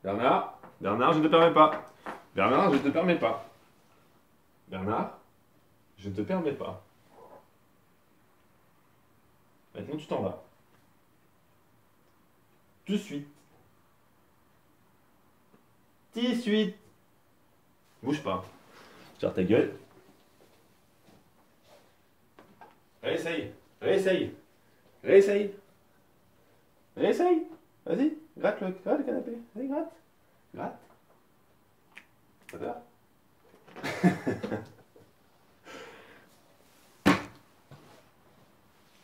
Bernard, Bernard, je ne te permets pas. Bernard, je ne te permets pas. Bernard, je ne te permets pas. Maintenant, tu t'en vas. Tout de suite. Tout de suite. Bouge pas. Tire ta gueule. Réessaye. Réessaye. Réessaye. Réessaye. Vas-y. Gratte le canapé. Vas-y, gratte. Gratte. T'as peur?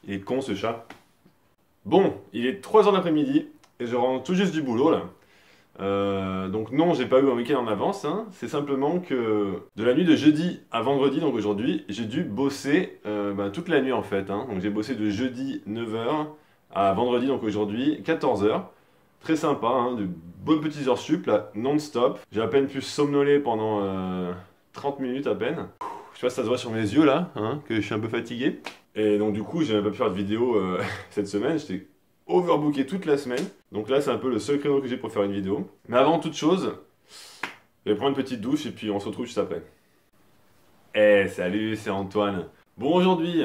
Il est con ce chat. Bon, il est 3h d'après-midi et je rentre tout juste du boulot là. Donc non, j'ai pas eu un week-end en avance, hein. C'est simplement que de la nuit de jeudi à vendredi, donc aujourd'hui, j'ai dû bosser toute la nuit en fait, hein. Donc j'ai bossé de jeudi 9h à vendredi, donc aujourd'hui 14h. Très sympa, hein, de bonnes petites heures sup là, non-stop. J'ai à peine pu somnoler pendant 30 minutes à peine. Je sais pas si ça se voit sur mes yeux là, hein, que je suis un peu fatigué. Et donc du coup, j'ai même pas pu faire de vidéo cette semaine, j'étais overbooké toute la semaine. Donc là, c'est un peu le seul créneau que j'ai pour faire une vidéo. Mais avant toute chose, je vais prendre une petite douche et puis on se retrouve juste après. Eh, salut, c'est Antoine. Bon, aujourd'hui,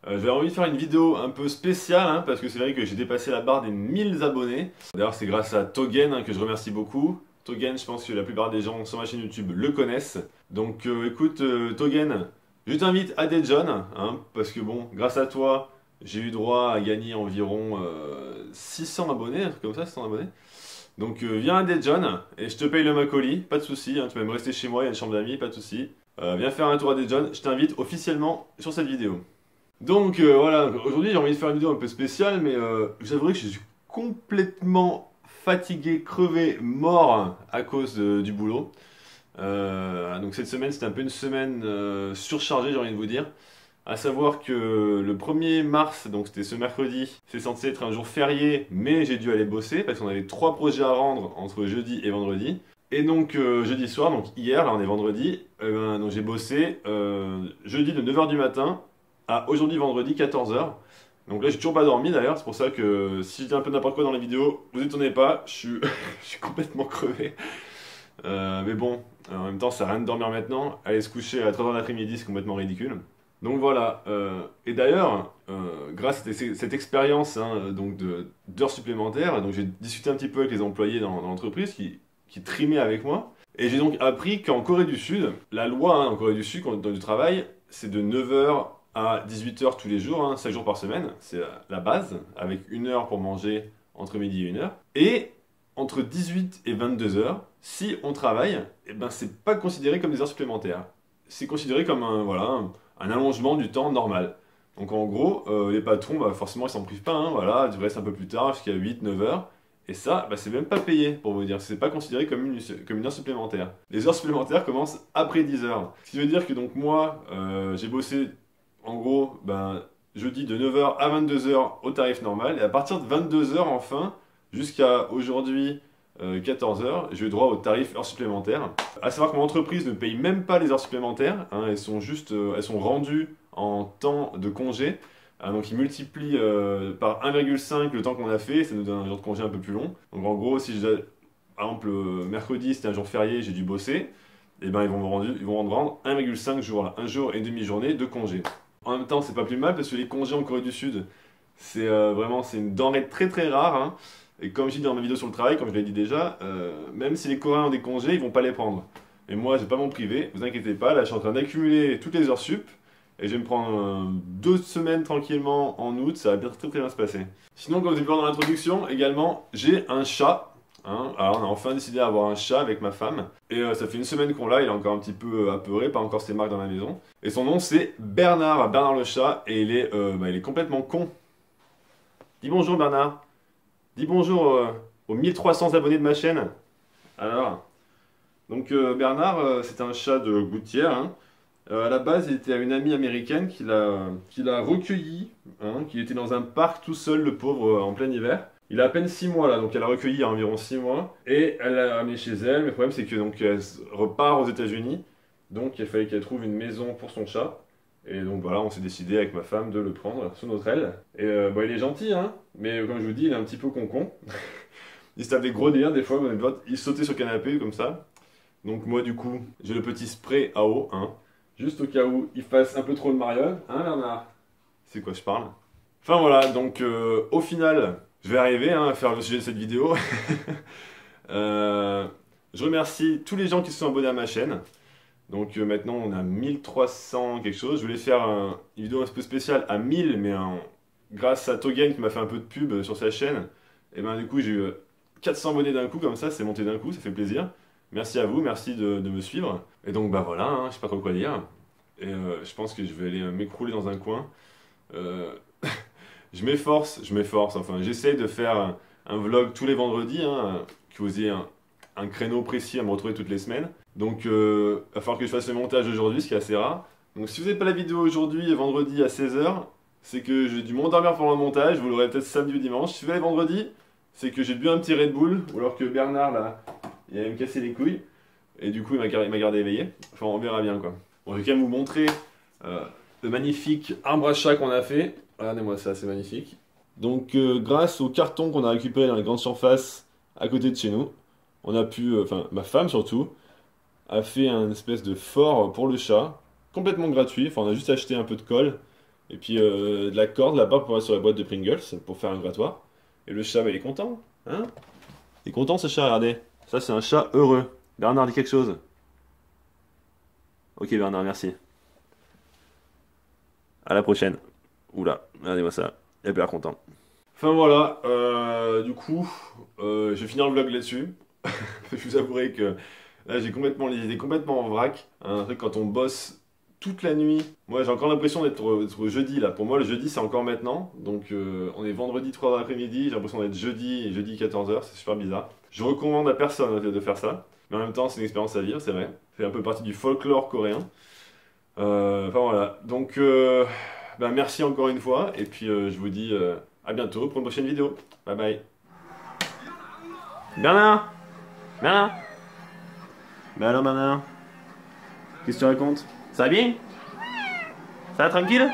j'avais envie de faire une vidéo un peu spéciale, hein, parce que c'est vrai que j'ai dépassé la barre des 1000 abonnés. D'ailleurs, c'est grâce à Togen, hein, que je remercie beaucoup. Togen, je pense que la plupart des gens sur ma chaîne YouTube le connaissent. Donc écoute, Togen, je t'invite à Dejon, hein, parce que bon, grâce à toi, j'ai eu droit à gagner environ 600 abonnés, un truc comme ça, 600 abonnés. Donc viens à Dejon et je te paye le Macoli, pas de souci, hein, tu peux même rester chez moi, il y a une chambre d'amis, pas de souci. Viens faire un tour à Dejon, je t'invite officiellement sur cette vidéo. Donc voilà, aujourd'hui j'ai envie de faire une vidéo un peu spéciale, mais j'avouerai que je suis complètement fatigué, crevé, mort à cause du boulot. Donc cette semaine c'était un peu une semaine surchargée, j'ai envie de vous dire. À savoir que le 1er mars, donc c'était ce mercredi, c'est censé être un jour férié, mais j'ai dû aller bosser parce qu'on avait 3 projets à rendre entre jeudi et vendredi. Et donc jeudi soir, donc hier, là on est vendredi, donc j'ai bossé jeudi de 9h du matin à aujourd'hui vendredi 14h. Donc là j'ai toujours pas dormi d'ailleurs, c'est pour ça que si je dis un peu n'importe quoi dans les vidéos, vous étonnez pas, je suis, je suis complètement crevé. Mais bon, en même temps ça sert à rien de dormir maintenant, aller se coucher à 3h de l'après-midi c'est complètement ridicule. Donc voilà, et d'ailleurs, grâce à cette expérience hein, d'heures supplémentaires, donc j'ai discuté un petit peu avec les employés dans l'entreprise qui trimaient avec moi, et j'ai donc appris qu'en Corée du Sud, la loi hein, en Corée du Sud, quand dans du travail, c'est de 9h à 18h tous les jours, hein, 5 jours par semaine, c'est la base, avec 1 heure pour manger entre midi et 1h, et entre 18 et 22h, si on travaille, eh ben c'est pas considéré comme des heures supplémentaires. C'est considéré comme un allongement du temps normal. Donc en gros, les patrons, forcément, ils s'en privent pas, hein, voilà, tu restes un peu plus tard, jusqu'à 8-9 heures. Et ça, c'est même pas payé, pour vous dire. C'est pas considéré comme une heure supplémentaire. Les heures supplémentaires commencent après 10 heures. Ce qui veut dire que donc moi, j'ai bossé, en gros, jeudi de 9h à 22h au tarif normal. Et à partir de 22h, enfin, jusqu'à aujourd'hui, 14h, j'ai eu droit au tarif heures supplémentaires. À savoir que mon entreprise ne paye même pas les heures supplémentaires, hein, elles sont juste, elles sont rendues en temps de congé. Donc ils multiplient par 1,5 le temps qu'on a fait, ça nous donne un jour de congé un peu plus long. Donc en gros, si je, par exemple mercredi c'était un jour férié, j'ai dû bosser, et ben ils vont me rendre 1,5 jours, là, un jour et demi-journée de congé. En même temps, c'est pas plus mal parce que les congés en Corée du Sud, c'est vraiment c'est une denrée très très rare. Hein. Et comme je dis dans ma vidéo sur le travail, comme je l'ai dit déjà, même si les Coréens ont des congés, ils vont pas les prendre. Et moi, je vais pas m'en priver, vous inquiétez pas, là je suis en train d'accumuler toutes les heures sup, et je vais me prendre 2 semaines tranquillement en août, ça va bien très très bien se passer. Sinon, comme vous avez pu voir dans l'introduction, également, j'ai un chat. Hein. Alors on a enfin décidé d'avoir un chat avec ma femme, et ça fait 1 semaine qu'on l'a, il est encore un petit peu apeuré, pas encore ses marques dans la maison. Et son nom c'est Bernard, Bernard le chat, et il est complètement con. Dis bonjour Bernard. Dis bonjour aux 1300 abonnés de ma chaîne. Alors, donc Bernard, c'est un chat de gouttière. Hein. À la base, il était à une amie américaine qui l'a recueilli, hein, qui était dans un parc tout seul, le pauvre, en plein hiver. Il a à peine 6 mois là, donc elle l'a recueilli il y a environ 6 mois. Et elle l'a ramené chez elle, mais le problème c'est que donc elle repart aux États-Unis. Donc il fallait qu'elle trouve une maison pour son chat. Et donc voilà, on s'est décidé avec ma femme de le prendre sous notre aile. Et il est gentil, hein, mais comme je vous dis, il est un petit peu concon. Il se tape des gros délires des fois, mes potes, il sautait sur le canapé comme ça. Donc moi du coup, j'ai le petit spray à eau, hein, juste au cas où il fasse un peu trop de mariole. Hein Bernard? C'est quoi je parle? Enfin voilà, donc au final, je vais arriver hein, à faire le sujet de cette vidéo. Je remercie tous les gens qui se sont abonnés à ma chaîne. Donc maintenant on a 1300 quelque chose. Je voulais faire une vidéo un peu spéciale à 1000, mais grâce à Togen qui m'a fait un peu de pub sur sa chaîne, et ben du coup j'ai eu 400 abonnés d'un coup comme ça, c'est monté d'un coup, ça fait plaisir. Merci à vous, merci de me suivre. Et donc bah voilà, hein, je sais pas trop quoi dire. Et je pense que je vais aller m'écrouler dans un coin. Euh, je m'efforce, enfin j'essaye de faire un vlog tous les vendredis, hein, que vous ayez un créneau précis à me retrouver toutes les semaines. Donc il va falloir que je fasse le montage aujourd'hui, ce qui est assez rare. Donc si vous n'avez pas la vidéo aujourd'hui et vendredi à 16h, c'est que j'ai dû m'endormir pendant le montage, vous l'aurez peut-être samedi ou dimanche. Si vous avez vendredi, c'est que j'ai bu un petit Red Bull, ou alors que Bernard là, il allait me casser les couilles, et du coup il m'a gardé éveillé. Enfin on verra bien quoi. Bon, je vais quand même vous montrer le magnifique arbre à chat qu'on a fait. Regardez-moi ça, c'est magnifique. Donc grâce au carton qu'on a récupéré dans les grandes surfaces à côté de chez nous, on a pu, enfin ma femme surtout, a fait un espèce de fort pour le chat, complètement gratuit. Enfin on a juste acheté un peu de colle, et puis de la corde là-bas pour mettre sur la boîte de Pringles, pour faire un grattoir. Et le chat, bah, il est content, hein? Il est content ce chat, regardez. Ça c'est un chat heureux. Bernard dit quelque chose? Ok Bernard, merci. À la prochaine. Oula, regardez-moi ça. Il a l'air content. Enfin voilà, du coup, je vais finir le vlog là-dessus. Je vous avouerai que là j'ai complètement les idées complètement en vrac. Un truc quand on bosse toute la nuit. Moi j'ai encore l'impression d'être jeudi là. Pour moi le jeudi c'est encore maintenant. Donc on est vendredi 3h de l'après-midi, j'ai l'impression d'être jeudi et jeudi 14h, c'est super bizarre. Je recommande à personne de faire ça. Mais en même temps c'est une expérience à vivre, c'est vrai. C'est un peu partie du folklore coréen. Enfin voilà, donc bah, merci encore une fois. Et puis je vous dis à bientôt pour une prochaine vidéo. Bye bye. Bernard! Bernard! Bah alors Bernard? Qu'est-ce que tu racontes? Ça va bien? Ça va tranquille?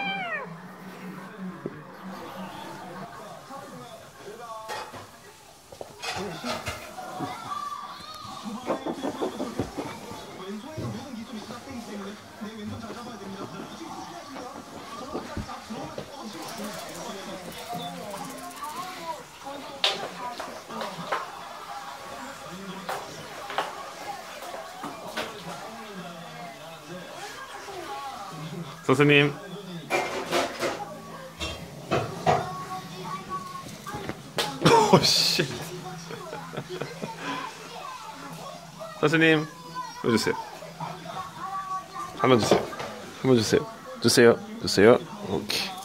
선생님. Oh shit. 선생님. 주세요. 한번 주세요. 한번 주세요. 주세요. 주세요. 오케이.